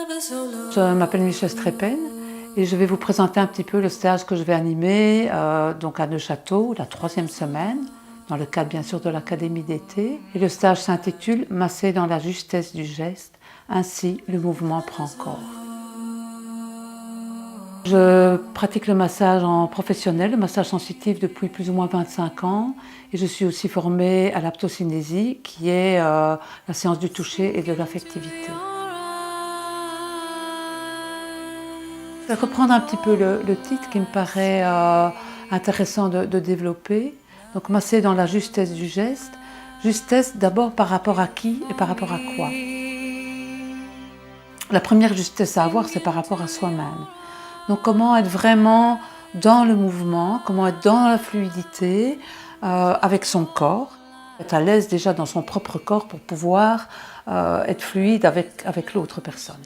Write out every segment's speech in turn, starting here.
Je m'appelle Michèle Strepen et je vais vous présenter un petit peu le stage que je vais animer donc à Neuchâteau, la 3e semaine, dans le cadre bien sûr de l'académie d'été. Et le stage s'intitule « Masser dans la justesse du geste, ainsi le mouvement prend corps ». Je pratique le massage en professionnel, le massage sensitif depuis plus ou moins 25 ans et je suis aussi formée à l'aptosynésie qui est la séance du toucher et de l'affectivité. Je vais reprendre un petit peu le titre qui me paraît intéressant de développer. Donc masser dans la justesse du geste. Justesse d'abord par rapport à qui et par rapport à quoi. La première justesse à avoir, c'est par rapport à soi-même. Donc comment être vraiment dans le mouvement, comment être dans la fluidité avec son corps, être à l'aise déjà dans son propre corps pour pouvoir être fluide avec l'autre personne.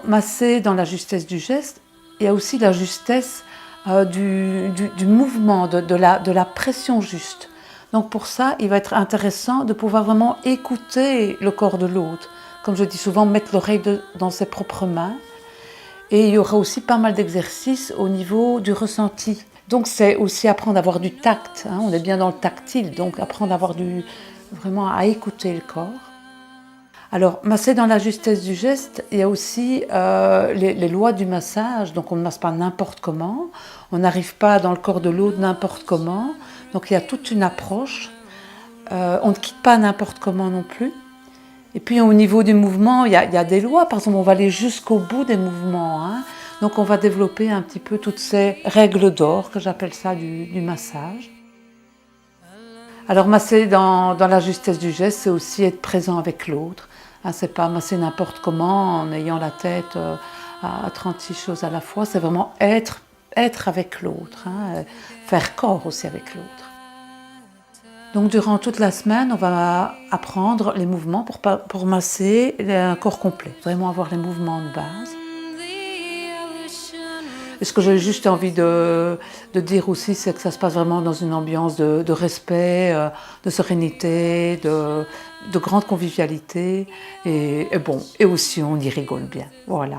Masser dans la justesse du geste, il y a aussi la justesse du mouvement, de la pression juste. Donc pour ça, il va être intéressant de pouvoir vraiment écouter le corps de l'autre. Comme je dis souvent, mettre l'oreille dans ses propres mains. Et il y aura aussi pas mal d'exercices au niveau du ressenti. Donc c'est aussi apprendre à avoir du tact, hein. On est bien dans le tactile, donc apprendre à avoir vraiment à écouter le corps. Alors, masser dans la justesse du geste, il y a aussi les lois du massage. Donc on ne masse pas n'importe comment, on n'arrive pas dans le corps de l'autre n'importe comment. Donc il y a toute une approche. On ne quitte pas n'importe comment non plus. Et puis au niveau du mouvement, il y a des lois, par exemple on va aller jusqu'au bout des mouvements, hein. Donc on va développer un petit peu toutes ces règles d'or, que j'appelle ça du massage. Alors masser dans la justesse du geste, c'est aussi être présent avec l'autre, hein, c'est pas masser n'importe comment en ayant la tête à 36 choses à la fois, c'est vraiment être avec l'autre, hein, faire corps aussi avec l'autre. Donc durant toute la semaine, on va apprendre les mouvements pour masser un corps complet, vraiment avoir les mouvements de base. Et ce que j'ai juste envie de dire aussi, c'est que ça se passe vraiment dans une ambiance de respect, de sérénité, de grande convivialité et aussi on y rigole bien. Voilà.